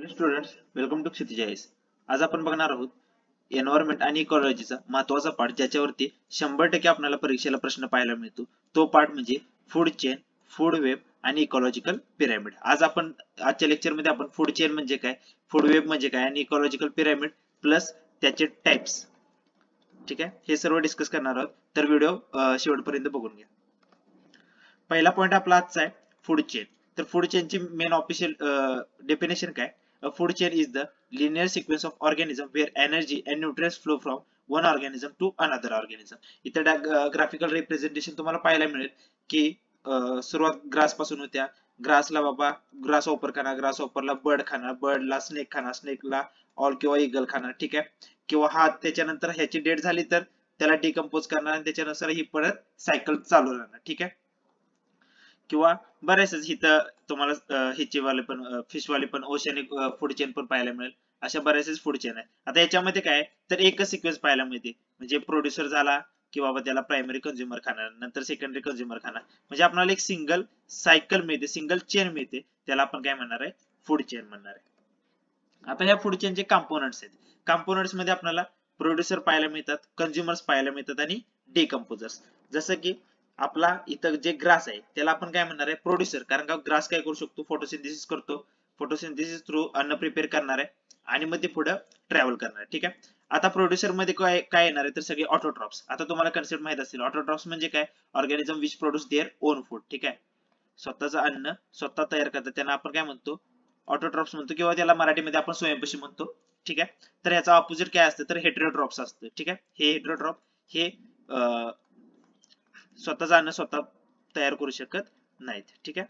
Dear students, welcome to क्षितिज. आज आपण बघणार आहोत एन्व्हायरमेंट आणि इकॉलॉजीचा महत्वाचा पार्ट, ज्याच्यावरती 100% आपल्याला परीक्षेला प्रश्न पाहायला मिळतो. तो पार्ट म्हणजे फूड चेन, फूड वेब आणि इकॉलॉजिकल पिरॅमिड. आजच्या लेक्चरमध्ये आपण फूड चेन म्हणजे काय, फूड वेब म्हणजे काय आणि इकॉलॉजिकल पिरॅमिड प्लस त्याचे टाइप्स, ठीक आहे, हे सर्व डिस्कस करणार आहोत. तर व्हिडिओ शेवटपर्यंत बघून घ्या. पहिला पॉइंट आपला आजचा आहे फूड चेन. तर फूड चेनची मेन ऑफिशियल डेफिनेशन काय? A food chain is the linear sequence of organism where energy and nutrients flow from one organism to another organism. इथे ग्राफिकल रिप्रेझेंटेशन तुम्हाला पाहायला मिळेल की सुरुवात ग्रास पासून होत्या. ग्रासला बाबा ग्रास ऑपर खाणार, ग्रास ऑपरला बर्ड खाणार, बर्डला स्नेक खाणार, स्नेकला ऑल किंवा इगल खाणार, ठीक आहे. किंवा हा त्याच्यानंतर ह्याची डेट झाली तर त्याला डिकम्पोज करणार आणि त्याच्यानुसार ही परत सायकल चालू राहणार, ठीक आहे. किंवा बरेचसे इथं तुम्हाला ह्याचे वाले पण फिश वाले पण ओशनिक फूड चेन पण पाहायला मिळेल. अशा बरेचसे फूड चेन आहे. आता याच्यामध्ये काय तर एकच सिक्वेन्स पाहायला मिळते, म्हणजे प्रोड्युसर झाला की बाबा त्याला प्रायमरी कंझ्युमर खाणार, नंतर सेकंडरी कंझ्युमर खाणार, म्हणजे आपल्याला एक सिंगल सायकल मिळते, सिंगल चेन मिळते. त्याला आपण काय म्हणणार आहे, फूड चेन म्हणणार आहे. आता या फूड चेनचे कंपोनंट्स आहेत. कंपोनंट्स मध्ये आपल्याला प्रोड्युसर पाहायला मिळतात, कंझ्युमर्स पाहायला मिळतात आणि डिकम्पोजर्स. जसं की आपला इथं जे ग्रास आहे त्याला आपण काय म्हणणार आहे, प्रोड्युसर. कारण का ग्रास काय करू शकतो, फोटोसिंथेसिस करतो. फोटोसिंथेसिस थ्रू अन्न प्रिपेअर करणार आहे आणि मग ते पुढे ट्रॅव्हल करणार आहे, ठीक आहे. आता प्रोड्युसर मध्ये काय काय येणार आहे तर सगळे ऑटोट्रॉप्स. आता तुम्हाला कन्सेप्ट माहित असेल, ऑटोट्रॉप्स म्हणजे काय, organism which produce their own food, ठीक आहे. स्वतःचं अन्न स्वतः तयार करतात, त्यांना आपण काय म्हणतो, ऑटोट्रॉप्स म्हणतो, किंवा त्याला मराठीमध्ये आपण स्वयंपोषी म्हणतो, ठीक आहे. तर याचा ऑपोजिट काय असतं तर हेटेरोट्रॉप्स असतं, ठीक आहे. हे हेटेरोट्रॉप हे स्वतःचं अन्न स्वतः तयार करू शकत नाहीत, ठीक आहे.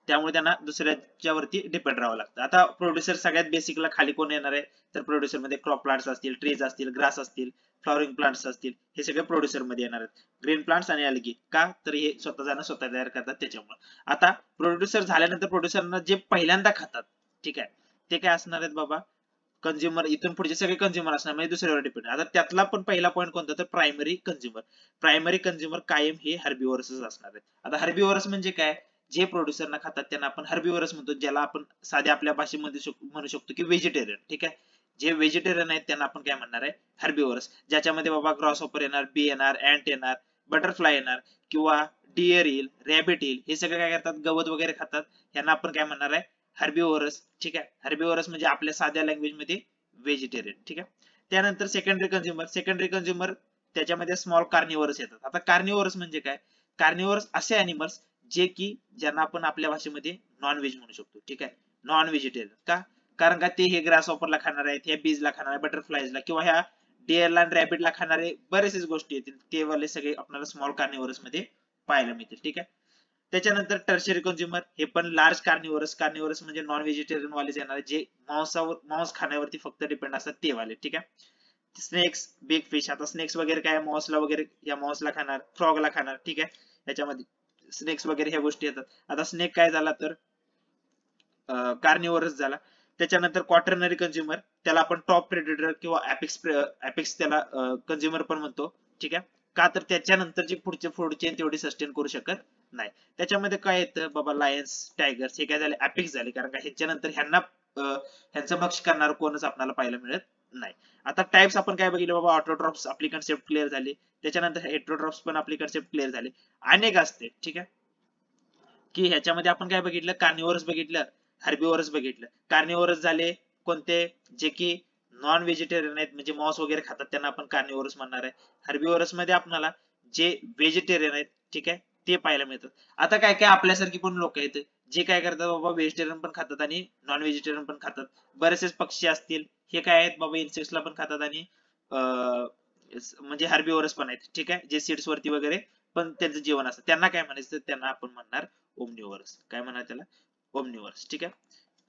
त्यामुळे त्यांना दुसऱ्याच्या वरती डिपेंड राहावं लागतं. आता प्रोड्युसर सगळ्यात बेसिकला खाली कोण येणार आहे तर प्रोड्युसर मध्ये क्रॉप प्लांट्स असतील, ट्रीज असतील, ग्रास असतील, फ्लॉवरिंग प्लांट्स असतील, हे सगळे प्रोड्युसर मध्ये येणार आहेत. ग्रीन प्लांट्स आणि अल्गी का तर हे स्वतः जाणं स्वतः तयार करतात त्याच्यामुळे. आता प्रोड्युसर झाल्यानंतर प्रोड्युसरना जे पहिल्यांदा खातात, ठीक आहे, ते काय असणार आहेत बाबा, कंझ्युमर. इथून पुढचे सगळे कंझ्युमर असणार, म्हणजे दुसऱ्यावर डिपेंड. आता त्यातला पण पहिला पॉईंट कोणता तर प्रायमरी कंझ्युमर. प्रायमरी कंझ्युमर कायम हे हर्बिव्हरसच असणार आहेत. आता हर्बिव्हरस म्हणजे काय, जे प्रोड्युसरना खातात त्यांना आपण हर्बिव्हरस म्हणतो, ज्याला आपण साध्या आपल्या भाषेमध्ये म्हणू शकतो की व्हेजिटेरियन, ठीक आहे. जे व्हेजिटेरियन आहेत त्यांना आपण काय म्हणणार आहे, हर्बिव्हरस. ज्याच्यामध्ये बाबा ग्रॉसहॉपर येणार, बी येणार, अँट येणार, बटरफ्लाय येणार, किंवा डिअर येईल, रॅबिट येईल, हे सगळे काय करतात, गवत वगैरे खातात. यांना आपण काय म्हणणार आहे, हर्बिव्हरस, ठीक आहे. हर्बिव्हरस म्हणजे आपल्या साध्या लँग्वेज मध्ये व्हेजिटेरियन, ठीक आहे. त्यानंतर सेकंडरी कंझ्युमर. सेकंडरी कंझ्युमर त्याच्यामध्ये स्मॉल कार्निव्हरस येतात. आता कार्निव्हरस म्हणजे काय, कार्निव्हरस असे अॅनिमल्स जे की ज्यांना आपण आपल्या भाषेमध्ये नॉन व्हेज म्हणू शकतो, ठीक आहे. नॉन व्हेजिटेरियन का, कारण का ते हे ग्रास ऑपरला खाणार आहेत, ह्या बीजला खाणार आहे, बटरफ्लायजला, किंवा ह्या डिअरला आणि रॅबिटला खाणारे बरेचसे गोष्टी येतील, ते वाले सगळे आपल्याला स्मॉल कार्निव्हरस मध्ये पाहायला मिळतील, ठीक आहे. त्याच्यानंतर टर्शियरी कंझ्युमर, हे पण लार्ज कार्निव्हरस. कार्निव्हरस म्हणजे नॉन व्हेजिटेरियन वाले येणार, जे मांस खाण्यावरती फक्त डिपेंड असतात ते वाले, ठीक आहे. Snakes, big fish. आता स्नेक्स वगैरे काय, मॉसला वगैरे, या मॉसला खाणार, फ्रॉगला खाणार, ठीक आहे. याच्यामध्ये स्नेक्स वगैरे ह्या गोष्टी येतात. आता स्नेक काय झाला तर कार्निव्हरस झाला. त्याच्यानंतर क्वाटर्नरी कंझ्युमर, त्याला आपण टॉप प्रेडेटर किंवा एपिक्स त्याला कंझ्युमर पण म्हणतो, ठीक आहे. का तर त्याच्यानंतर जे पुढचे फूड चेन तेवढी सस्टेन करू शकत नाही. त्याच्यामध्ये काय येतं बाबा, लायन्स, टायगर्स, हे काय झाले, एपिक्स झाले, कारण का ह्याच्यानंतर ह्यांचं भक्ष करणार कोणच आपल्याला पाहायला मिळत नाही. आता टाइप्स आपण काय बघितलं बाबा, ऑटोट्रॉप्स आपली कन्सेप्ट क्लिअर झाली. त्याच्यानंतर हेटेरोट्रॉप्स पण आपली कन्सेप्ट क्लिअर झाली. अनेक असते, ठीक आहे, की ह्याच्यामध्ये आपण काय बघितलं, कार्निव्हरस बघितलं, हर्बिव्हरस बघितलं. कार्निव्हरस झाले कोणते, जे की नॉन व्हेजिटेरियन आहेत, म्हणजे मॉस वगैरे खातात, त्यांना आपण कार्निव्हरस म्हणणार आहे. हर्बिव्हरस मध्ये आपल्याला जे व्हेजिटेरियन आहेत, ठीक आहे, ते पाहायला मिळतात. आता काय काय आपल्यासारखी पण लोक आहेत जे काय करतात बाबा, व्हेजिटेरियन पण खातात आणि नॉन व्हेजिटेरियन पण खातात. बरेचसे पक्षी असतील, हे काय आहेत बाबा, इन्सेक्ट्सला पण खातात आणि म्हणजे हर्बिव्हरस पण आहेत, ठीक आहे, जे सीड्स वरती वगैरे पण त्यांचं जीवन असतं. त्यांना काय म्हणायचं, त्यांना आपण म्हणणार ओमनिव्हरस. काय म्हणणार त्याला, ओमनिव्हरस, ठीक आहे.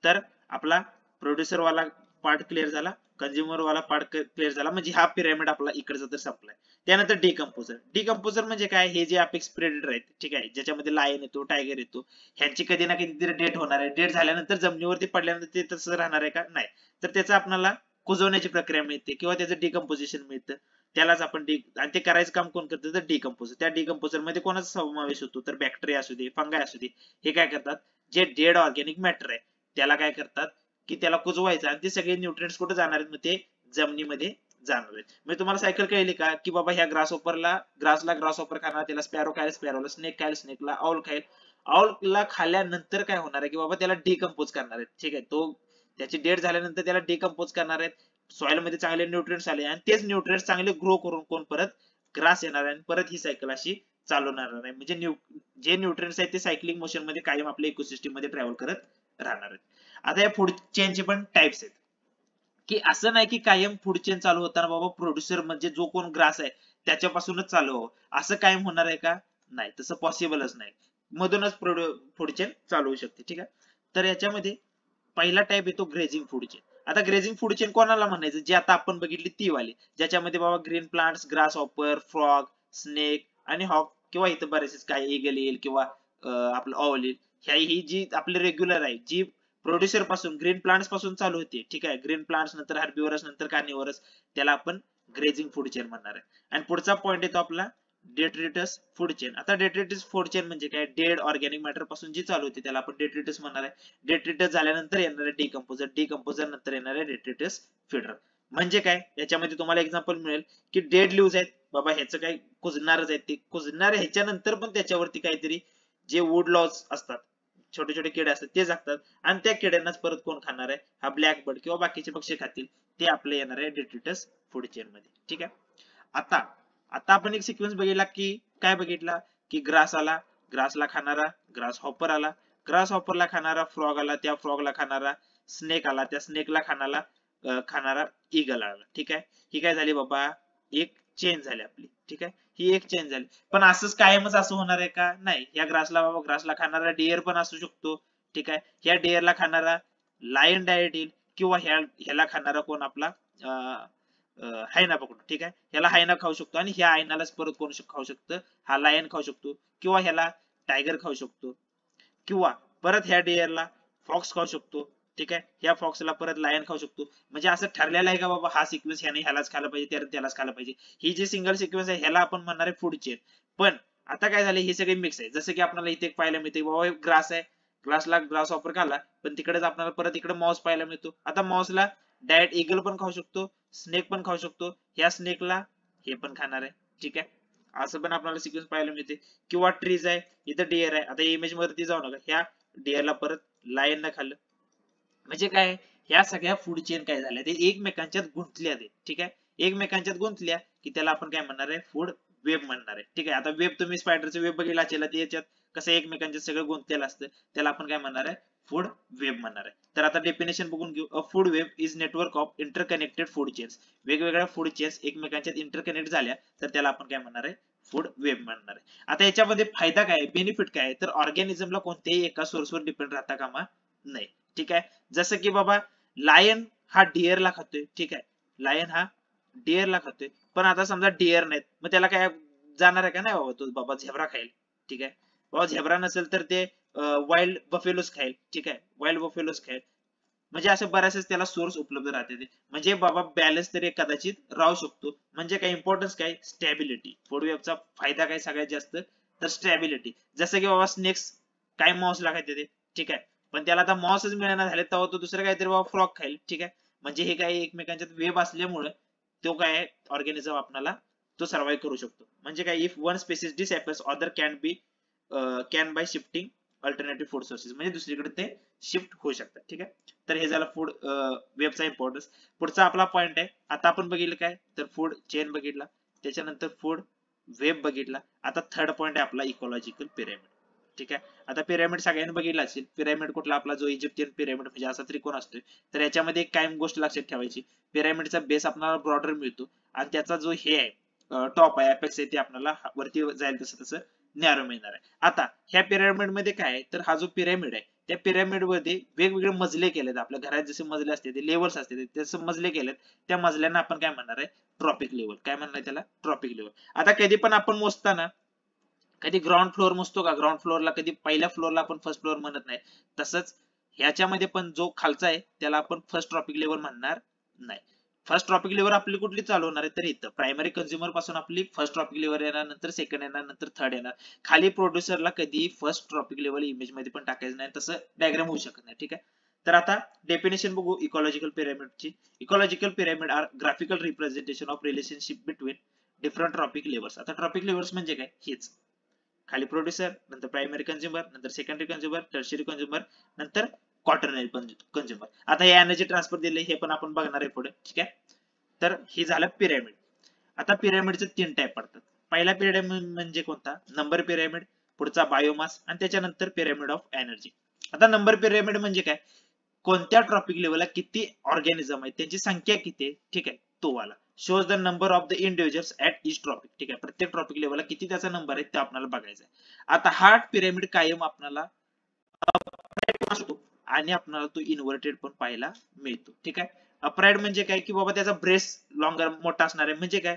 तर आपला प्रोड्युसर वाला पार्ट क्लिअर झाला, कंझ्युमर वाला पार्ट क्लिअर झाला, म्हणजे हा पिरॅमिड आपला इकडचा तर संपलाय. त्यानंतर डिकम्पोजर. डिकम्पोजर म्हणजे काय, हे जे अपेक्स प्रेडेटर आहेत, ठीक आहे, ज्याच्यामध्ये लायन येतो, टायगर येतो, ह्यांची कधी ना कधी डेट होणार आहे. डेट झाल्यानंतर जमिनीवरती पडल्यानंतर ते तसं राहणार आहे का, नाही. तर त्याचं आपल्याला कुजवण्याची प्रक्रिया मिळते किंवा त्याचं डिकम्पोजिशन मिळतं. त्यालाच आपण आणि ते करायचं काम कोण करतं तर डिकम्पोजर. त्या डिकम्पोजर मध्ये कोणाचा समावेश होतो तर बॅक्टेरिया असू दे, फंगाय असू दे, हे काय करतात, जे डेड ऑर्गॅनिक मॅटर आहे त्याला काय करतात की त्याला कुजवायचं आणि ते सगळे न्यूट्रिएंट्स कुठे जाणार आहेत, मग ते जमिनीमध्ये जाणार आहेत. म्हणजे तुम्हाला सायकल कळली का की बाबा ह्या ग्रासला ग्रास ऑपर खाणार, त्याला स्पॅरो खायला स्पॅरोला, स्नेक खायला स्नेकला, आउल खाईल आउलला खाल्ल्यानंतर काय होणार आहे की बाबा त्याला डिकम्पोज करणार आहेत. ठीक आहे, तो त्याची डेट झाल्यानंतर त्याला डिकम्पोज करणार आहेत, सॉइल मध्ये चांगले न्यूट्रिएंट्स आले आणि तेच न्यूट्रिएंट्स चांगले ग्रो करून कोण परत ग्रास येणार आहे आणि परत ही सायकल अशी चालवणार आहे. म्हणजे जे न्यूट्रिएंट्स आहेत ते सायक्लिंग मोशन मध्ये कायम आपल्या इकोसिस्टम मध्ये ट्रॅव्हल करत राहणार आहेत. आता या फूड चेनचे पण टाइप्स आहेत की असं नाही की कायम फूड चेन चालू होताना बाबा प्रोड्युसर म्हणजे जो कोण ग्रास आहे त्याच्यापासूनच चालू हो, असं कायम होणार आहे का? नाही, तसं पॉसिबलच नाही. मधूनच फूड चेन चालू होऊ शकते. ठीक आहे, तर याच्यामध्ये पहिला टाइप येतो ग्रेजिंग फूड चेन. आता ग्रेजिंग फूड चेन कोणाला म्हणायचं, जे आता आपण बघितली ती वाली, ज्याच्यामध्ये बाबा green plants, grass hopper, frog, snake आणि हॉक किंवा इथं बरेचसे काय ईगल येईल किंवा आपलं ऑल येईल, ही जी आपली रेग्युलर आहे, जी प्रोड्युसर पासून ग्रीन प्लांट्स पासून चालू होते. ठीक आहे, ग्रीन प्लांट्स नंतर हर्बिवरस नंतर कार्निवरस, त्याला आपण ग्रेजिंग फूड चेन म्हणणार आहे. आणि पुढचा पॉइंट येतो आपला डेट्रिटस फूड चेन. आता डेट्रिटस फूड चेन म्हणजे काय, डेड ऑर्गॅनिक मॅटर पासून जी चालू होती त्याला आपण डेट्रिटस म्हणणार आहे. डेट्रिटस झाल्यानंतर येणार आहे डिकम्पोजर, डिकम्पोजर नंतर येणार आहे डेट्रिटस फीडर. म्हणजे काय, याच्यामध्ये तुम्हाला एक्झाम्पल मिळेल की डेड लिव्हज आहेत बाबा, ह्याचं काय कुजणारच आहेत, ते कुजणार ह्याच्यानंतर पण त्याच्यावरती काहीतरी जे वूड लॉज असतात, छोटे छोटे किडे असतात ते जगतात आणि त्या किड्यांनाच परत कोण खाणार आहे, हा ब्लॅक बर्ड किंवा बाकीचे पक्षी खातील, ते आपले येणार आहे डेट्रिटस फूड चेन मध्ये. ठीक आहे, आता आता आपण एक सिक्वेन्स बघितला की काय बघितला की ग्रास आला, ग्रासला खाणारा ग्रास हॉपर आला, ग्रास हॉपरला खाणारा फ्रॉग आला, त्या फ्रॉगला खाणारा स्नेक आला, त्या स्नेकला खाणारा ईगल आला. ठीक आहे, ही काय झाली बाबा, एक चेन झाली आपली. ठीक आहे, ही एक चेन झाली. पण असंच कायमच असं होणार आहे का? नाही. या ग्रासला खाणारा डिअर पण असू शकतो. ठीक आहे, ह्या डिअरला खाणारा लायन डायट येईल किंवा ह्याला खाणारा कोण आपला हायना पकडू. ठीक आहे, ह्याला हायना खाऊ शकतो आणि ह्या हायनालाच परत कोण खाऊ शकतं, हा लायन खाऊ शकतो किंवा ह्याला टायगर खाऊ शकतो किंवा परत ह्या डिअरला फॉक्स खाऊ शकतो. ठीक आहे, ह्या फॉक्सला परत लायन खाऊ शकतो. म्हणजे असं ठरलेलं आहे का बाबा हा सिक्वेन्स ह्याने ह्यालाच खायला पाहिजे, त्याने त्यालाच खायला पाहिजे. ही जी सिंगल सिक्वेन्स आहे ह्याला आपण म्हणणार आहे फूड चेन. पण आता काय झालं, हे सगळे मिक्स आहे. जसं की आपल्याला इथे पाहायला मिळते बाबा ग्रास आहे, ग्रासला ग्रास ऑफर खाल्ला, पण तिकडेच आपल्याला परत इकडे माउस पाहायला मिळतो. आता माउसला डायरेक्ट ईगल पण खाऊ शकतो, स्नेक पण खाऊ शकतो, ह्या स्नेकला हे पण खाणार आहे. ठीक आहे, असं पण आपल्याला सिक्वेन्स पाहायला मिळते. किंवा ट्रीज आहे, इथं डिअर आहे, आता इमेज वरती जाऊ नका, ह्या डिअरला परत लायन न खाल्लं. म्हणजे काय, ह्या सगळ्या फूड चेन काय झाल्या, ते एकमेकांच्यात गुंतल्या आहेत. ठीक आहे, एकमेकांच्यात गुंतल्या की त्याला आपण काय म्हणणार आहे, फूड वेब म्हणणार आहे. ठीक आहे, आता वेब तुम्ही स्पायडरचे वेब बघितला असेल, ते याच्यात कसं एकमेकांच्यात सगळं गुंतलेलं असतं, त्याला आपण काय म्हणणार आहे, फूड वेब म्हणणार आहे. तर आता डेफिनेशन बघून घेऊ. अ food web is network of interconnected food chains. वेगवेगळ्या फूड चेन्स एकमेकांच्यात इंटरकनेक्ट झाल्या तर त्याला आपण काय म्हणणार आहे, फूड वेब म्हणणार आहे. आता याच्यामध्ये फायदा काय, बेनिफिट काय, तर ऑर्गॅनिझमला कोणत्याही एका सोर्सवर डिपेंड राहता कामा नाही. ठीक आहे, जसं की बाबा लायन हा डिअरला खातोय. ठीक आहे, लायन हा डिअरला खातोय, पण आता समजा डिअर नाहीत, मग त्याला काय जाणार आहे का, नाही बाबा तो बाबा झेब्रा खाईल. ठीक आहे, बाबा झेब्रा नसेल तर ते वाईल्ड बफेलोस खाईल. ठीक आहे, वाईल्ड बफेलोस खाईल. म्हणजे असे बऱ्याचशा त्याला सोर्स उपलब्ध राहते ते. म्हणजे बाबा बॅलन्स तरी कदाचित राहू शकतो. म्हणजे काय इम्पॉर्टन्स काय, स्टॅबिलिटी. फूड वेबचा फायदा काय सगळ्यात जास्त, तर स्टॅबिलिटी. जसं की बाबा स्नेक्स काय मॉसला खाते ते. ठीक आहे, पण त्याला आता मॉसच मिळणार झाले, तेव्हा तो दुसरं काहीतरी बाबा फ्रॉग खाईल. ठीक आहे, म्हणजे हे काही एकमेकांच्यात वेब असल्यामुळे तो काय ऑर्गॅनिझम आपल्याला तो सर्व्हाइव्ह करू शकतो. म्हणजे काय, if one spaces disappears other can buy shifting alternative food sources. म्हणजे दुसरीकडे ते शिफ्ट होऊ शकतात. ठीक आहे, तर हे झालं फूड वेबचा इम्पॉर्टन्स. पुढचा आपला पॉइंट आहे, आता आपण बघितलं काय, तर फूड चेन बघितला, त्याच्यानंतर फूड वेब बघितला. आता थर्ड पॉइंट आहे आपला इकॉलॉजिकल पिरॅमिड. ठीक आहे, आता पिरॅमिड सगळ्यांनी बघितला असेल. पिरॅमिड कुठला, आपला जो इजिप्शियन पिरॅमिड म्हणजे असा त्रिकोण असतोय. तर याच्यामध्ये एक कायम गोष्ट लक्षात ठेवायची, पिरॅमिडचा बेस आपल्याला ब्रॉडर मिळतो आणि त्याचा जो हे आहे टॉप आहे, अपेक्स आहे, ते आपल्याला वरती जाईल तसं तसं नॅरो मिळणार आहे. आता ह्या पिरॅमिड मध्ये काय आहे, तर हा जो पिरॅमिड आहे त्या पिरॅमिड मध्ये वेगवेगळे मजले केलेत. आपल्या घरात जसे मजले असते ते लेवल्स असते, तसे मजले केलेत. त्या मजल्यांना आपण काय म्हणणार आहे, ट्रॉपिक लेवल. काय म्हणणार त्याला, ट्रॉपिक लेवल. आता कधी पण आपण मोजताना कधी ग्राउंड फ्लोअर मोजतो का, ग्राउंड फ्लोअरला कधी पहिल्या फ्लोअरला आपण फर्स्ट फ्लोअर म्हणत नाही. तसंच ह्याच्यामध्ये पण जो खालचा आहे त्याला आपण फर्स्ट ट्रॉपिक लेवल म्हणणार नाही. फर्स्ट ट्रॉपिक लेवल आपली कुठली चालू होणार आहे, तर इथं प्रायमरी कंझ्युमर पासून आपली फर्स्ट ट्रॉपिक लेवल येणार, नंतर सेकंड येणार, नंतर थर्ड येणार. खाली प्रोड्युसरला कधी फर्स्ट ट्रॉपिक लेवल इमेज मध्ये पण टाकायचं नाही, तसं डायग्राम होऊ शकत नाही. ठीक आहे, तर आता डेफिनेशन बघू इकॉलॉजिकल पिरामिडची. Ecological pyramid are graphical representation of relationship between different trophic levels. आता ट्रॉपिक लेव्हल्स म्हणजे काय, हेच खाली प्रोड्युसर, नंतर प्रायमरी कंझ्युमर, नंतर सेकंडरी कंझ्युमर, टर्शियरी कंझ्युमर, नंतर क्वाटर्नरी कंझ्युमर. आता हे एनर्जी ट्रान्सफर दिले हे पण आपण बघणार आहे पुढे, ठीक आहे. तर हे झालं पिरामिड. आता पिरामिडचे 3 टाइप पडतात. पहिला पिरामिड म्हणजे कोणता, नंबर पिरामिड, पुढचा बायोमास आणि त्याच्यानंतर पिरामिड ऑफ एनर्जी. आता नंबर पिरामिड म्हणजे काय, कोणत्या ट्रॉपिक लेवलला किती ऑर्गॅनिझम आहेत, त्यांची संख्या किती आहे, ठीक आहे, तो वाला. Shows the number of the individuals at each tropic, ठीक आहे, प्रत्येक ट्रॉपिक लेवलला किती त्याचा नंबर आहे ते आपल्याला बघायचं आहे. आता हा पिरामिड कायम आपल्याला असतो आणि आपल्याला तो इन्व्हर्टेड पण पाहायला मिळतो, ठीक आहे. अपराइट म्हणजे काय की बाबा त्याचा ब्रेस लॉंगर मोठा असणार आहे. म्हणजे काय,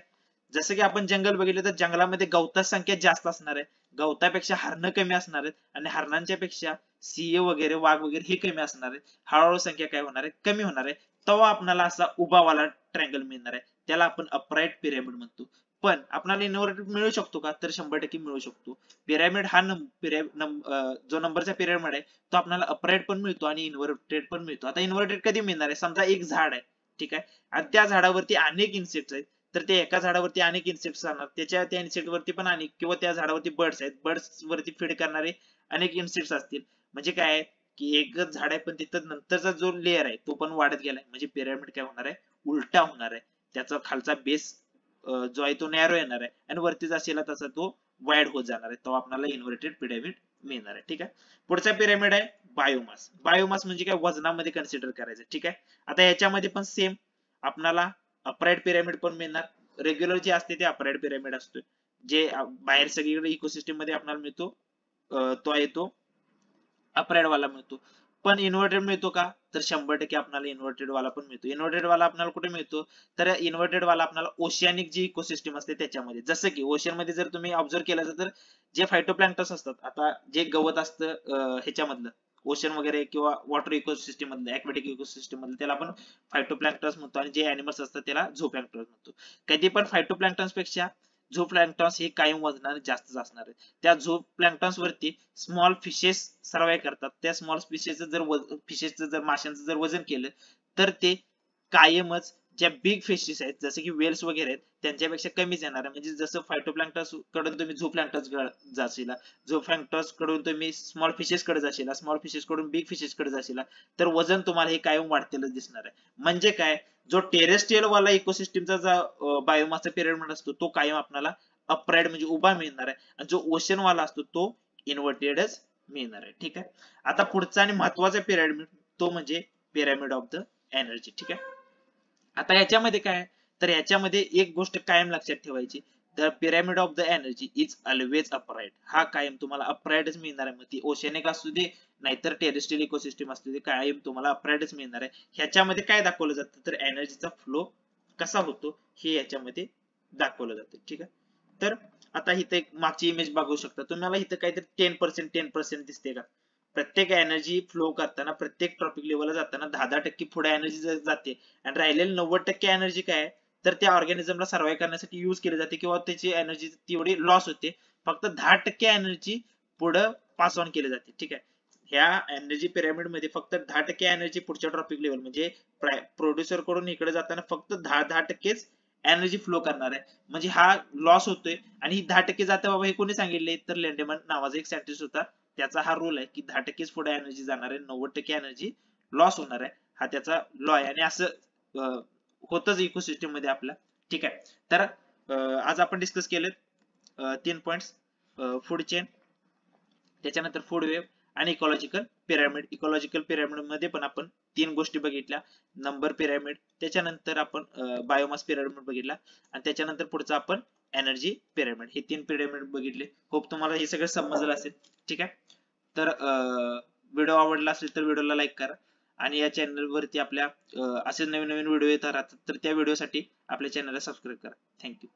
जसं की आपण जंगल बघितलं तर जंगलामध्ये गवताची संख्या जास्त असणार आहे, गवतापेक्षा हरणं कमी असणार आहेत आणि हरणांच्या पेक्षा सिंह वगैरे वाघ वगैरे हे कमी असणार आहे. हळूहळू संख्या काय होणार आहे, कमी होणार आहे. तेव्हा आपल्याला असा उभावाला ट्रायंगल मिळणार आहे, त्याला आपण अपराइट पिरामिड म्हणतो. पण आपल्याला इन्व्हर्टेड मिळू शकतो का, तर 100% मिळू शकतो. पिरामिड हा जो नंबरचा पिरामिड आहे तो आपल्याला अपराइट पण मिळतो आणि इन्व्हर्टेड पण मिळतो. आता इन्व्हर्टेड कधी मिळणार आहे, समजा एक झाड आहे, ठीक आहे, आणि त्या झाडावरती अनेक इन्सेक्ट्स आहेत, तर ते एका झाडावरती अनेक इन्सेक्ट्स राहणार, त्या इन्सेक्ट वरती पण अनेक, किंवा त्या झाडावरती बर्ड्स आहेत, बर्ड्स वरती फीड करणारे अनेक इन्सेक्ट्स असतील. म्हणजे काय आहे की एकच झाड आहे पण तिथं नंतरचा जो लेअर आहे तो पण वाढत गेलाय, म्हणजे पिरामिड काय होणार आहे, उलटा होणार आहे. त्याचा खालचा बेस जो आहे तो नॅरो येणार आहे आणि वरती जसेला तसा तो वाईड होत जाणार आहे, तो आपल्याला इन्व्हर्टेड पिरामिड मिळणार आहे, ठीक आहे. पुढचा पिरामिड आहे बायोमास. बायोमास म्हणजे काय, वजनामध्ये कन्सिडर करायचं, ठीक आहे. आता याच्यामध्ये पण सेम आपल्याला अपराइट पिरामिड पण मिळणार, रेग्युलर जे असते ते अपराइट पिरामिड असतो, जे बाहेर सगळीकडे इकोसिस्टम मध्ये आपल्याला मिळतो, तो आहे तो अपराइट वाला मिळतो. पण इन्व्हर्टेड मिळतो का, तर 100% आपल्याला इन्व्हर्टेड वाला पण मिळतो. इन्व्हर्टेड वाला आपल्याला कुठे मिळतो, तर इन्व्हर्टेड वाला आपल्याला ओशियानिक जी इकोसिस्टम असते त्याच्यामध्ये. जसं की ओशियन मध्ये जर तुम्ही ऑब्झर्व केलं तर जे फायटोप्लॅन्क्टन्स असतात, आता जे गवत असतं ह्याच्यामधलं ओशन वगैरे किंवा वॉटर इकोसिस्टम मधलं, ऍक्वेटिक इकोसिस्टम मधलं, त्याला आपण फायटोप्लॅन्क्टन्स म्हणतो आणि जे अॅनिमल्स असतात त्याला झूप्लॅन्क्टन्स म्हणतो. कधी पण फायटोप्लॅन्क्टन्स पेक्षा झूप्लॅन्क्टन्स हे कायम वजनाने जास्त असणार आहे. त्या झूप्लॅन्क्टन्स वरती स्मॉल फिशेस सर्वाइव्ह करतात. त्या स्मॉल फिशेसचं जर माशांचं जर वजन केलं तर ते कायमच ज्या बिग फिशेस आहेत जसे की वेल्स वगैरे आहेत त्यांच्यापेक्षा कमीच येणार आहे. म्हणजे जसं फायटोप्लॅन्क्टन्स कडून तुम्ही झूप्लॅन्क्टन्स जाशीला, झूप्लॅन्क्टन्स कडून तुम्ही स्मॉल फिशेस कडे जाशीला, स्मॉल फिशेस कडून बिग फिशेस कडे जाशीला, तर वजन तुम्हाला हे कायम वाढतेलं दिसणार आहे. म्हणजे काय, जो टेरेस्ट्रियल वाला इकोसिस्टमचा जो बायोमासचा पिरियड असतो तो कायम आपल्याला अपराइट म्हणजे उभा मिळणार आहे, आणि जो ओशन वाला असतो तो इन्व्हर्टेडच मिळणार आहे, ठीक आहे. आता पुढचा आणि महत्वाचा पिरामिड तो म्हणजे पिरामिड ऑफ द एनर्जी, ठीक आहे. आता याच्यामध्ये काय, तर याच्यामध्ये एक गोष्ट कायम लक्षात ठेवायची, the pyramid of the energy is always upright. हा कायम तुम्हाला अपराइटच मिळणार आहे, मग ती ओशनिक असू दे नाहीतर टेरेस्ट्रियल इकोसिस्टम असू दे, कायम तुम्हाला अपराइटच मिळणार आहे. ह्याच्यामध्ये काय दाखवलं जातं, तर एनर्जीचा फ्लो कसा होतो हे याच्यामध्ये दाखवलं जातं, ठीक आहे. तर आता इथे एक मागची इमेज बघू शकता तुम्हाला, इथं काहीतरी 10% दिसते का, प्रत्येक एनर्जी फ्लो करताना प्रत्येक ट्रॉपिक लेवलला जाताना 10% पुढे एनर्जी जाते आणि राहिलेली 90% एनर्जी काय आहे, तर त्या ऑर्गॅनिझमला सर्व्हाइव्ह करण्यासाठी युज केली जाते किंवा त्याची एनर्जी तेवढी लॉस होते. फक्त 10% एनर्जी पुढे पास ऑन केली जाते, ठीक आहे. ह्या एनर्जी पिरामिड मध्ये फक्त 10% एनर्जी पुढच्या ट्रॉपिक लेवल म्हणजे प्रोड्युसर कडून इकडे जाताना फक्त 10% एनर्जी फ्लो करणार आहे, म्हणजे हा लॉस होतोय. आणि ही 10% जाते बाबा हे कोणी सांगितले, तर लेंडेमन नावाचा एक सायंटिस्ट होता, त्याचा हा रूल आहे की 10% पुढे एनर्जी जाणार आहे, 90% एनर्जी लॉस होणार आहे, हा त्याचा लॉ आहे. आणि असं होतच इकोसिस्टम मध्ये आपल्या, ठीक आहे. तर आज आपण डिस्कस केले 3 पॉइंट्स, फूड चेन, त्याच्यानंतर फूड वेव्ह आणि इकॉलॉजिकल पिरामिड. इकॉलॉजिकल पिरामिड मध्ये पण आपण 3 गोष्टी बघितल्या, नंबर पिरामिड, त्याच्यानंतर आपण बायोमास पिरामिड बघितला आणि त्याच्यानंतर पुढचा आपण एनर्जी पिरामिड, हे 3 पिरामिड बघितले. होप तुम्हाला हे सगळं समजलं असेल, ठीक आहे. तर व्हिडिओ आवडला असेल तर व्हिडिओला लाईक करा आणि या चॅनल वरती आपल्या असे नवीन नवीन व्हिडिओ येत राहतात, तर त्या व्हिडिओसाठी आपल्या चॅनलला सबस्क्राईब करा. थँक्यू.